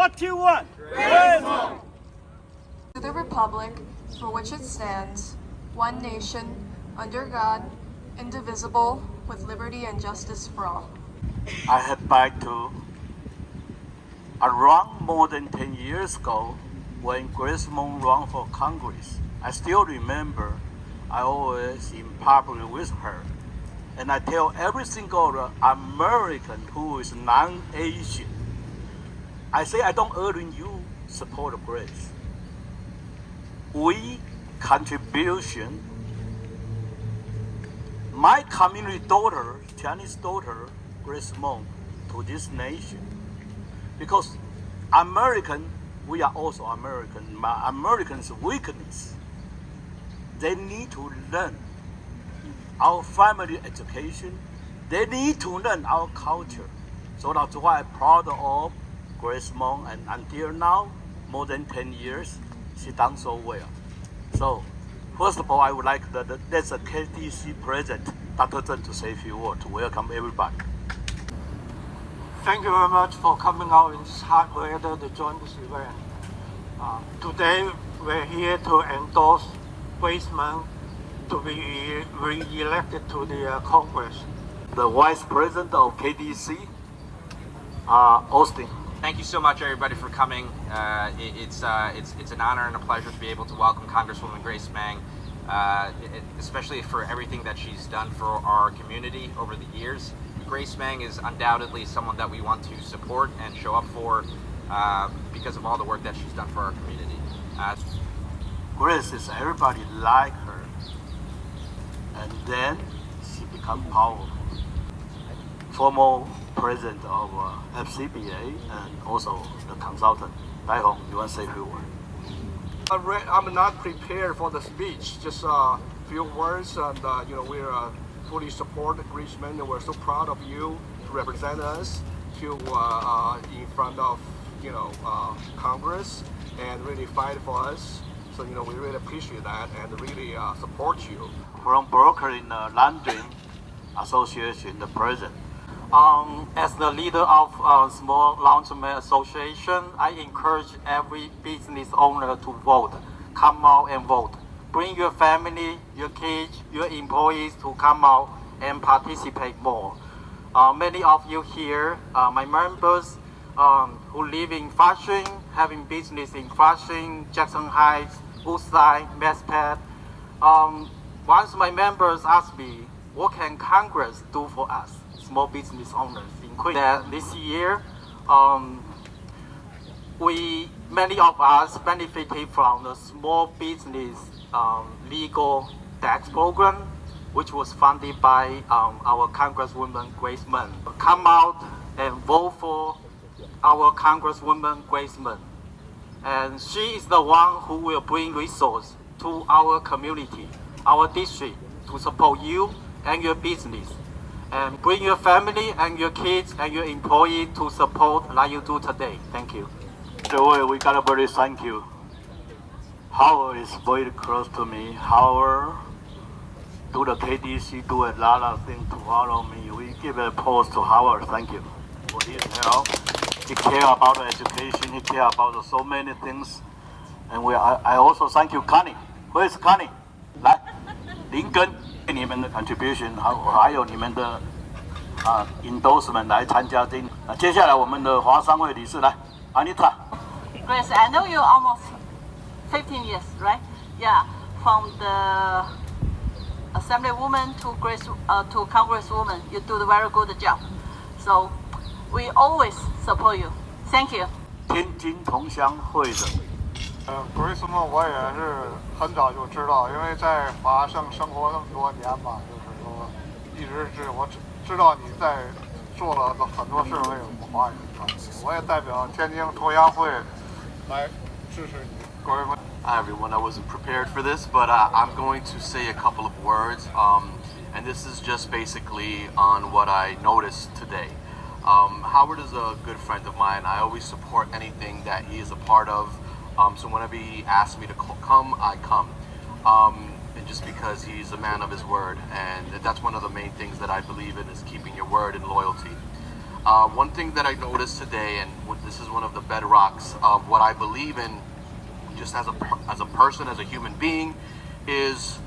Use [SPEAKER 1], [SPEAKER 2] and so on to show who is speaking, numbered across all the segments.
[SPEAKER 1] What do you want? Grace!
[SPEAKER 2] To the republic for which it stands, one nation, under God, indivisible, with liberty and justice for all.
[SPEAKER 3] I head back to around more than 10 years ago when Congresswoman ran for Congress. I still remember I always in public with her. And I tell every single American who is non-Asian, I say I don't urge you support Grace. We contribution, my community daughter, Chinese daughter, Grace Mong, to this nation. Because American, we are also American. Americans' weakness, they need to learn our family education. They need to learn our culture. So that's why I'm proud of Grace Mong, and until now, more than 10 years, she done so well. So, first of all, I would like that's a KTC president, Dr. Zheng, to say a few words to welcome everybody.
[SPEAKER 4] Thank you very much for coming out in this hard weather to join this event. Today, we're here to endorse Grace Mong to be re-elected to the Congress.
[SPEAKER 3] The Vice President of KTC, Austin.
[SPEAKER 5] Thank you so much, everybody, for coming. It's an honor and a pleasure to be able to welcome Congresswoman Grace Mong, especially for everything that she's done for our community over the years. Grace Mong is undoubtedly someone that we want to support and show up for because of all the work that she's done for our community.
[SPEAKER 3] Grace is everybody like her, and then she become powerful. Former president of FCBA and also the consultant. Dai Hong, you want to say a few words?
[SPEAKER 6] I'm not prepared for the speech, just a few words, and we're fully support Grace Mong, and we're so proud of you to represent us to in front of Congress and really fight for us. So we really appreciate that and really support you.
[SPEAKER 3] From Brooklyn, London Association, the president.
[SPEAKER 4] As the leader of Small Laundromat Association, I encourage every business owner to vote. Come out and vote. Bring your family, your kids, your employees to come out and participate more. Many of you here, my members who live in Flushing, having business in Flushing, Jackson Heights, Woodside, Mespet. Once my members asked me, what can Congress do for us, small business owners, including that this year, many of us benefited from the small business legal tax program, which was funded by our Congresswoman Grace Mong. Come out and vote for our Congresswoman Grace Mong. And she is the one who will bring resources to our community, our district, to support you and your business. And bring your family and your kids and your employee to support like you do today. Thank you.
[SPEAKER 3] Joey, we gotta very thank you. Howard is very close to me. Howard, do the KDC, do a lot of things to follow me. We give a pause to Howard. Thank you for his help. He care about the education. He care about so many things. And I also thank you, Connie. Where is Connie? 来，林根，你们的 contribution， 还有你们的endorsement 来参加这。接下来我们的华商会理事来 ，Anita。Grace,
[SPEAKER 7] I know you almost 15 years, right? Yeah, from the Assemblywoman to to Congresswoman, you do a very good job. So we always support you. Thank you.
[SPEAKER 3] 天津同乡会的。
[SPEAKER 6] Grace Mong 我也是很早就知道，因为在华盛生活那么多年嘛，就是说一直我知道你在做了很多事为我们华人团体，我也代表天津同乡会来支持你。各位。
[SPEAKER 8] Hi everyone, I wasn't prepared for this, but I'm going to say a couple of words, and this is just basically on what I noticed today. Howard is a good friend of mine. I always support anything that he is a part of, so whenever he asks me to come, I come. And just because he's a man of his word, and that's one of the main things that I believe in is keeping your word and loyalty. One thing that I noticed today, and this is one of the bedrocks of what I believe in, just as a person, as a human being, is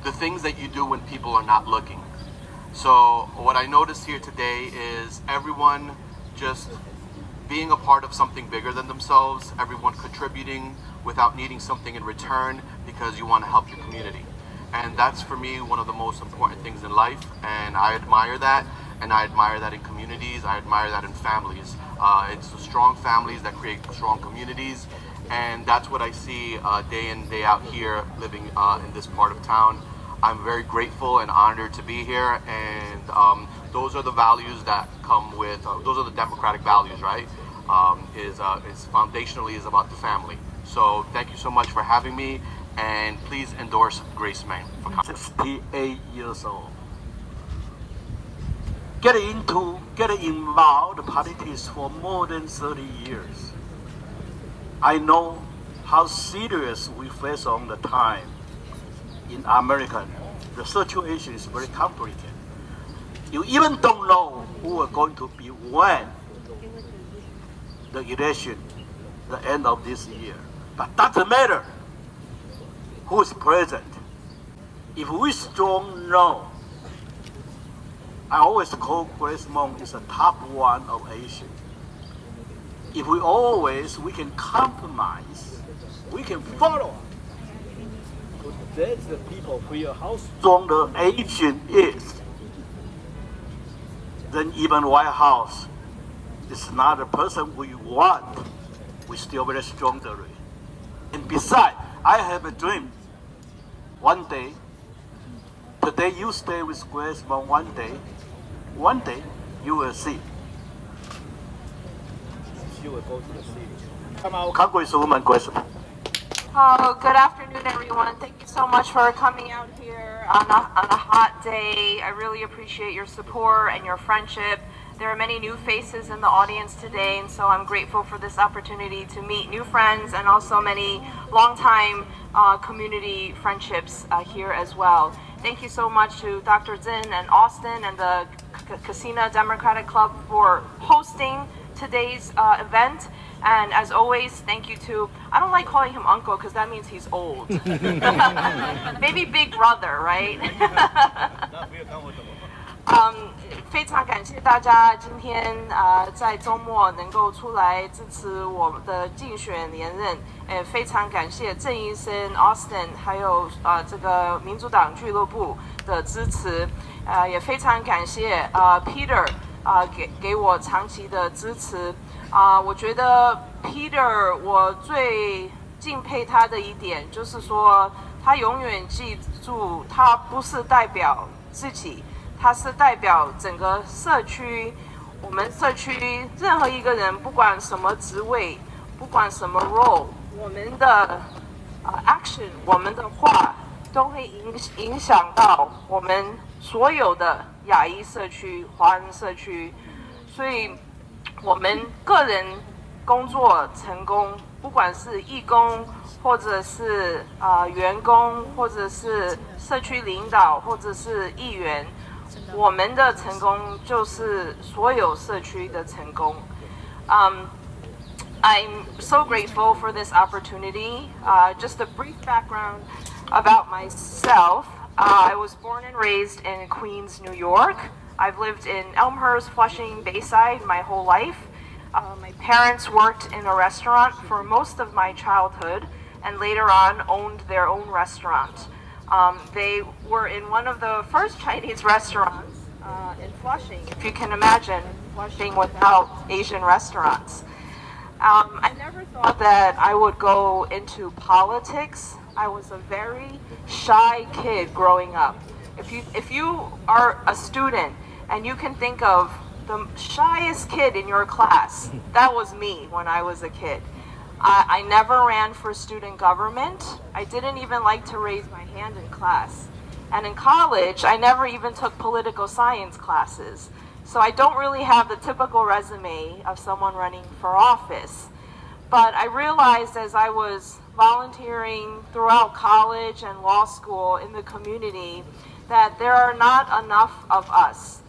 [SPEAKER 8] the things that you do when people are not looking. So what I noticed here today is everyone just being a part of something bigger than themselves, everyone contributing without needing something in return because you want to help your community. And that's for me one of the most important things in life, and I admire that, and I admire that in communities, I admire that in families. It's the strong families that create strong communities, and that's what I see day in, day out here living in this part of town. I'm very grateful and honored to be here, and those are the values that come with, those are the democratic values, right? Is foundationally is about the family. So thank you so much for having me, and please endorse Grace Meng.
[SPEAKER 3] 68 years old. Get involved politics for more than 30 years. I know how serious we face on the time. In America, the situation is very complicated. You even don't know who are going to be when the election, the end of this year. But doesn't matter who is president. If we strong know, I always call Grace Meng is the top one of Asia. If we can compromise, we can follow. That's the people feel how strong the Asian is. Then even White House is not the person we want. We still very strong there. And besides, I have a dream. One day, today you stay with Grace Meng. One day you will see. She will go to the city. Come out, Congresswoman Grace Meng.
[SPEAKER 2] Oh, good afternoon, everyone. Thank you so much for coming out here on a hot day. I really appreciate your support and your friendship. There are many new faces in the audience today, and so I'm grateful for this opportunity to meet new friends and also many longtime community friendships here as well. Thank you so much to Dr. Zin and Austin and the Casina Democratic Club for hosting today's event. And as always, thank you to, I don't like calling him uncle because that means he's old. Maybe big brother, right? 非常感谢大家今天在周末能够出来支持我的竞选连任，非常感谢郑医生、Austin 还有这个民主党俱乐部的支持，也非常感谢Peter 给我长期的支持。我觉得 Peter 我最敬佩他的一点就是说，他永远记住他不是代表自己，他是代表整个社区。我们社区任何一个人，不管什么职位，不管什么 role， 我们的action， 我们的话都会影响到我们所有的亚裔社区、华人社区，所以我们个人工作成功，不管是义工，或者是员工，或者是社区领导，或者是议员，我们的成功就是所有社区的成功。I'm so grateful for this opportunity. Just a brief background about myself. I was born and raised in Queens, New York. I've lived in Elmhurst, Flushing, Bayside my whole life. My parents worked in a restaurant for most of my childhood and later on owned their own restaurant. They were in one of the first Chinese restaurants in Flushing, if you can imagine Flushing without Asian restaurants. I never thought that I would go into politics. I was a very shy kid growing up. If you are a student and you can think of the shyest kid in your class, that was me when I was a kid. I never ran for student government. I didn't even like to raise my hand in class. And in college, I never even took political science classes. So I don't really have the typical resume of someone running for office. But I realized as I was volunteering throughout college and law school in the community that there are not enough of us.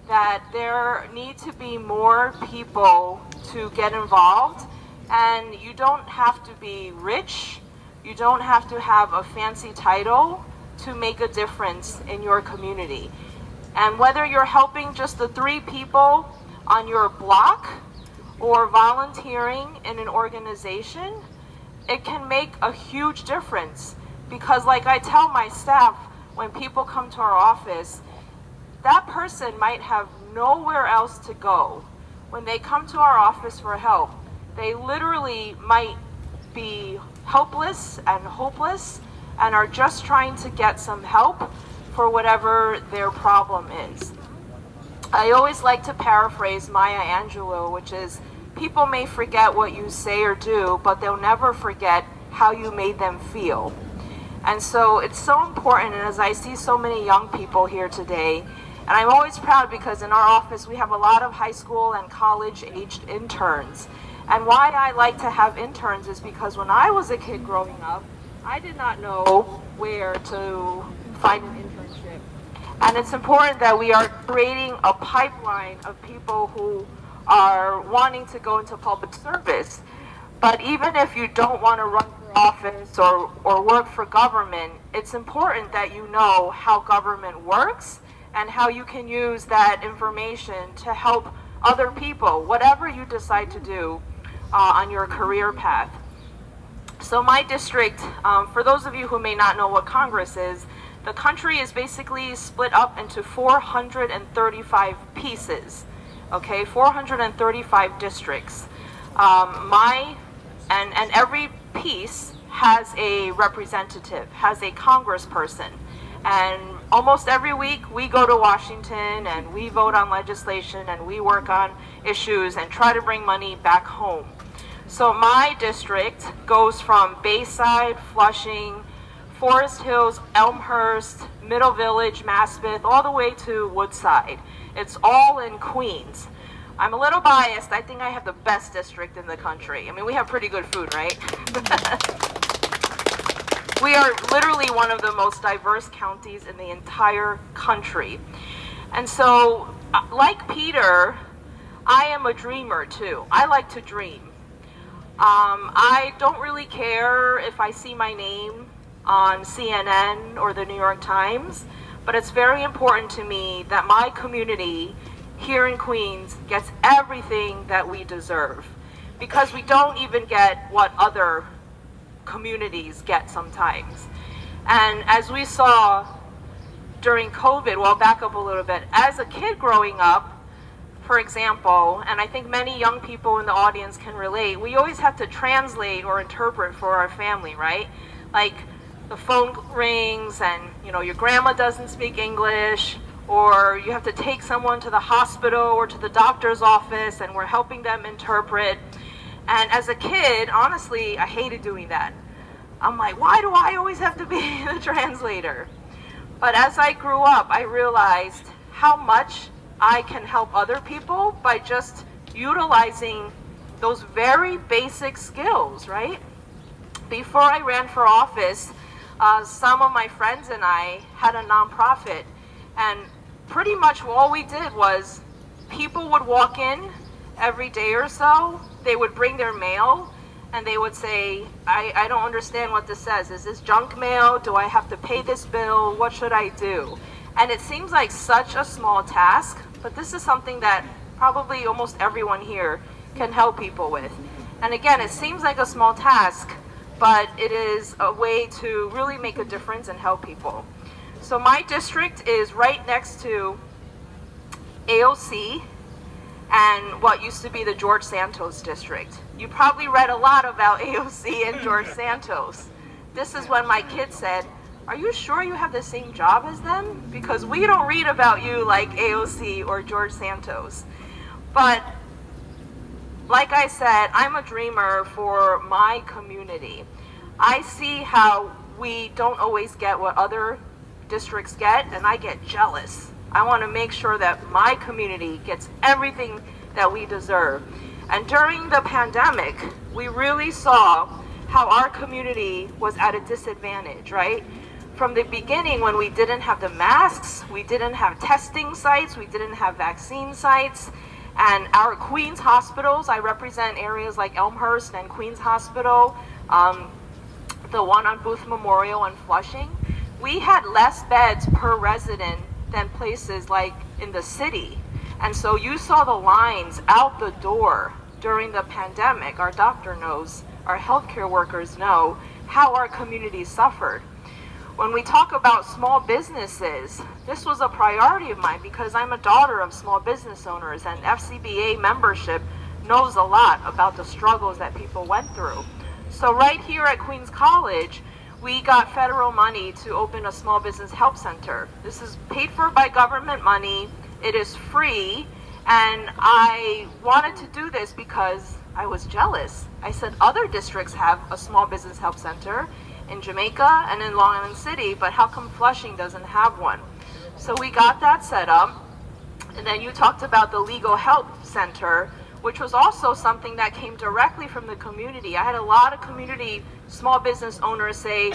[SPEAKER 2] that there need to be more people to get involved, and you don't have to be rich, you don't have to have a fancy title to make a difference in your community. And whether you're helping just the 3 people on your block or volunteering in an organization, it can make a huge difference. Because like I tell my staff, when people come to our office, that person might have nowhere else to go. When they come to our office for help, they literally might be helpless and hopeless and are just trying to get some help for whatever their problem is. I always like to paraphrase Maya Angelou, which is, people may forget what you say or do, but they'll never forget how you made them feel. And so it's so important, and as I see so many young people here today, and I'm always proud because in our office we have a lot of high school and college-aged interns. And why I like to have interns is because when I was a kid growing up, I did not know where to find an internship. And it's important that we are creating a pipeline of people who are wanting to go into public service. But even if you don't want to run for office or work for government, it's important that you know how government works and how you can use that information to help other people, whatever you decide to do on your career path. So my district, for those of you who may not know what Congress is, the country is basically split up into 435 pieces, okay, 435 districts. And every piece has a representative, has a congressperson. And almost every week we go to Washington and we vote on legislation and we work on issues and try to bring money back home. So my district goes from Bayside, Flushing, Forest Hills, Elmhurst, Middle Village, Maspeth, all the way to Woodside. It's all in Queens. I'm a little biased. I think I have the best district in the country. I mean, we have pretty good food, right? We are literally one of the most diverse counties in the entire country. And so, like Peter, I am a dreamer too. I like to dream. I don't really care if I see my name on CNN or the New York Times, but it's very important to me that my community here in Queens gets everything that we deserve, because we don't even get what other communities get sometimes. And as we saw during COVID, well, back up a little bit, as a kid growing up, for example, and I think many young people in the audience can relate, we always have to translate or interpret for our family, right? Like the phone rings and, you know, your grandma doesn't speak English, or you have to take someone to the hospital or to the doctor's office and we're helping them interpret. And as a kid, honestly, I hated doing that. I'm like, why do I always have to be the translator? But as I grew up, I realized how much I can help other people by just utilizing those very basic skills, right? Before I ran for office, some of my friends and I had a nonprofit, and pretty much all we did was people would walk in every day or so, they would bring their mail, and they would say, I don't understand what this says. Is this junk mail? Do I have to pay this bill? What should I do? And it seems like such a small task, but this is something that probably almost everyone here can help people with. And again, it seems like a small task, but it is a way to really make a difference and help people. So my district is right next to AOC and what used to be the George Santos district. You probably read a lot about AOC and George Santos. This is when my kid said, are you sure you have the same job as them? Because we don't read about you like AOC or George Santos. But like I said, I'm a dreamer for my community. I see how we don't always get what other districts get, and I get jealous. I want to make sure that my community gets everything that we deserve. And during the pandemic, we really saw how our community was at a disadvantage, right? from the beginning, when we didn't have the masks, we didn't have testing sites, we didn't have vaccine sites, and our Queens hospitals, I represent areas like Elmhurst and Queens Hospital, the one on Booth Memorial and Flushing, we had less beds per resident than places like in the city. And so you saw the lines out the door during the pandemic. Our doctor knows, our healthcare workers know how our community suffered. When we talk about small businesses, this was a priority of mine because I'm a daughter of small business owners, and FCBA membership knows a lot about the struggles that people went through. So right here at Queens College, we got federal money to open a small business help center. This is paid for by government money. It is free, and I wanted to do this because I was jealous. I said other districts have a small business help center in Jamaica and in Long Island City, but how come Flushing doesn't have one? So we got that set up, and then you talked about the legal help center, which was also something that came directly from the community. I had a lot of community small business owners say,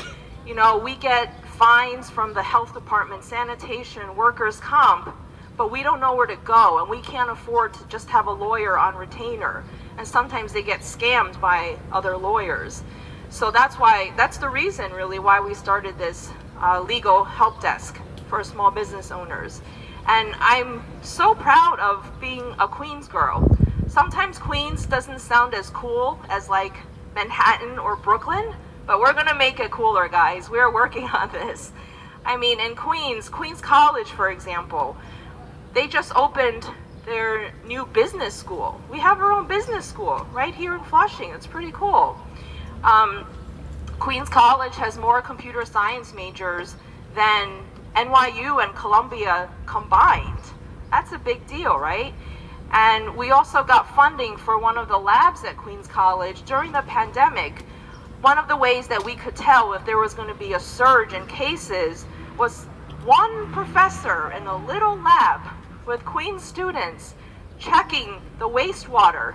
[SPEAKER 2] you know, we get fines from the health department, sanitation, workers' comp, but we don't know where to go, and we can't afford to just have a lawyer on retainer. And sometimes they get scammed by other lawyers. So that's the reason really why we started this legal help desk for small business owners. And I'm so proud of being a Queens girl. Sometimes Queens doesn't sound as cool as like Manhattan or Brooklyn, but we're gonna make it cooler, guys. We're working on this. I mean, in Queens College, for example, they just opened their new business school. We have our own business school right here in Flushing. It's pretty cool. Queens College has more computer science majors than NYU and Columbia combined. That's a big deal, right? And we also got funding for one of the labs at Queens College during the pandemic. One of the ways that we could tell if there was going to be a surge in cases was one professor in a little lab with Queens students checking the wastewater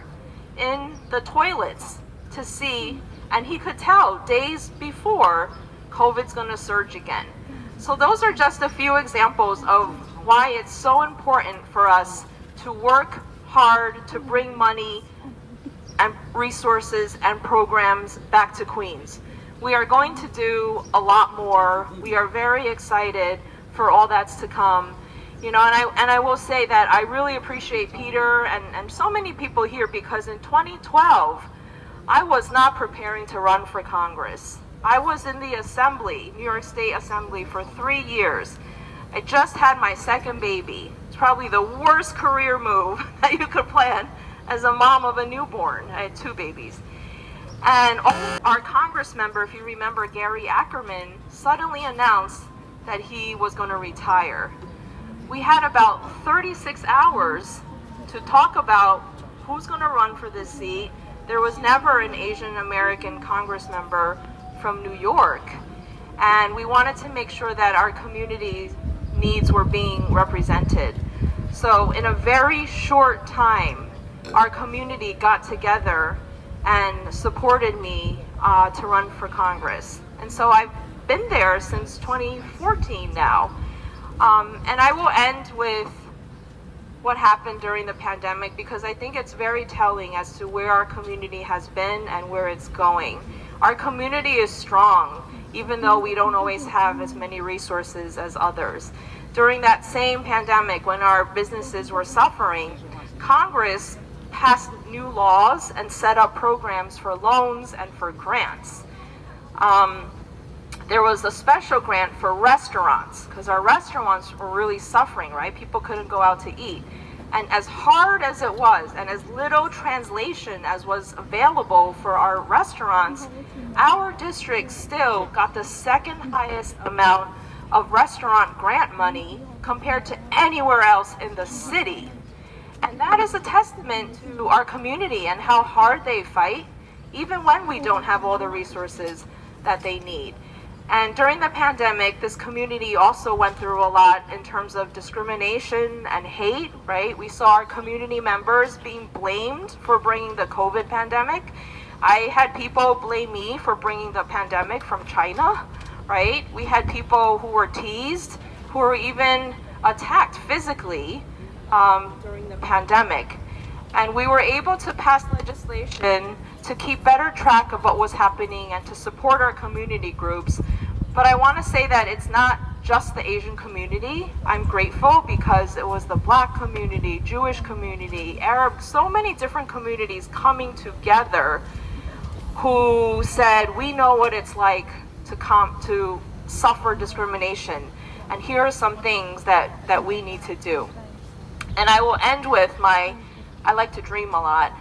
[SPEAKER 2] in the toilets to see, and he could tell days before COVID's going to surge again. So those are just a few examples of why it's so important for us to work hard to bring money and resources and programs back to Queens. We are going to do a lot more. We are very excited for all that's to come. You know, and I will say that I really appreciate Peter and so many people here, because in 2012, I was not preparing to run for Congress. I was in the Assembly, New York State Assembly, for 3 years. I just had my second baby. It's probably the worst career move that you could plan as a mom of a newborn. I had 2 babies. And our Congress member, if you remember, Gary Ackerman, suddenly announced that he was going to retire. We had about 36 hours to talk about who's going to run for this seat. There was never an Asian American Congress member from New York, and we wanted to make sure that our community needs were being represented. So in a very short time, our community got together and supported me to run for Congress. And so I've been there since 2014 now. And I will end with what happened during the pandemic, because I think it's very telling as to where our community has been and where it's going. Our community is strong, even though we don't always have as many resources as others. During that same pandemic, when our businesses were suffering, Congress passed new laws and set up programs for loans and for grants. There was a special grant for restaurants, because our restaurants were really suffering, right? People couldn't go out to eat. And as hard as it was, and as little translation as was available for our restaurants, our district still got the second highest amount of restaurant grant money compared to anywhere else in the city. And that is a testament to our community and how hard they fight, even when we don't have all the resources that they need. And during the pandemic, this community also went through a lot in terms of discrimination and hate, right? We saw our community members being blamed for bringing the COVID pandemic. I had people blame me for bringing the pandemic from China, right? We had people who were teased, who were even attacked physically during the pandemic. And we were able to pass legislation to keep better track of what was happening and to support our community groups. But I want to say that it's not just the Asian community. I'm grateful because it was the Black community, Jewish community, Arab, so many different communities coming together who said, we know what it's like to suffer discrimination, and here are some things that we need to do. And I will end with I like to dream a lot.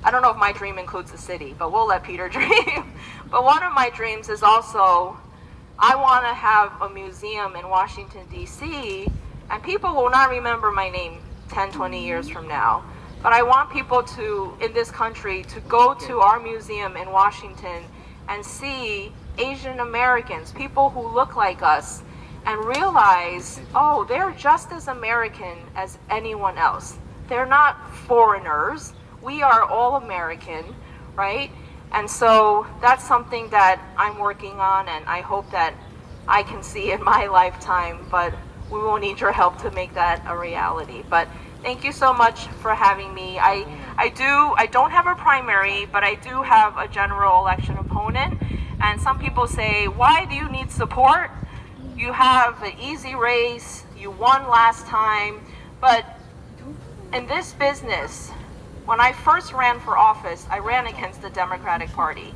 [SPEAKER 2] I don't know if my dream includes the city, but we'll let Peter dream. But one of my dreams is also, I want to have a museum in Washington, D.C., and people will not remember my name 10, 20 years from now. But I want people in this country to go to our museum in Washington and see Asian Americans, people who look like us, and realize, oh, they're just as American as anyone else. They're not foreigners. We are all American, right? And so that's something that I'm working on, and I hope that I can see in my lifetime, but we will need your help to make that a reality. But thank you so much for having me. I don't have a primary, but I do have a general election opponent. And some people say, why do you need support? You have an easy race, you won last time. But in this business, when I first ran for office, I ran against the Democratic Party,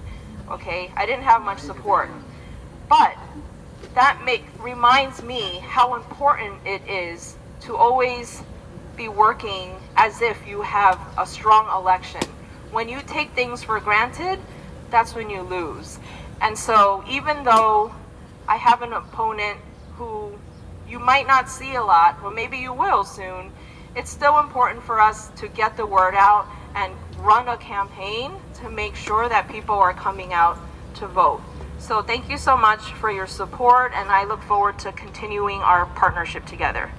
[SPEAKER 2] okay? I didn't have much support. But that reminds me how important it is to always be working as if you have a strong election. When you take things for granted, that's when you lose. And so even though I have an opponent who you might not see a lot, or maybe you will soon, it's still important for us to get the word out and run a campaign to make sure that people are coming out to vote. So thank you so much for your support, and I look forward to continuing our partnership together.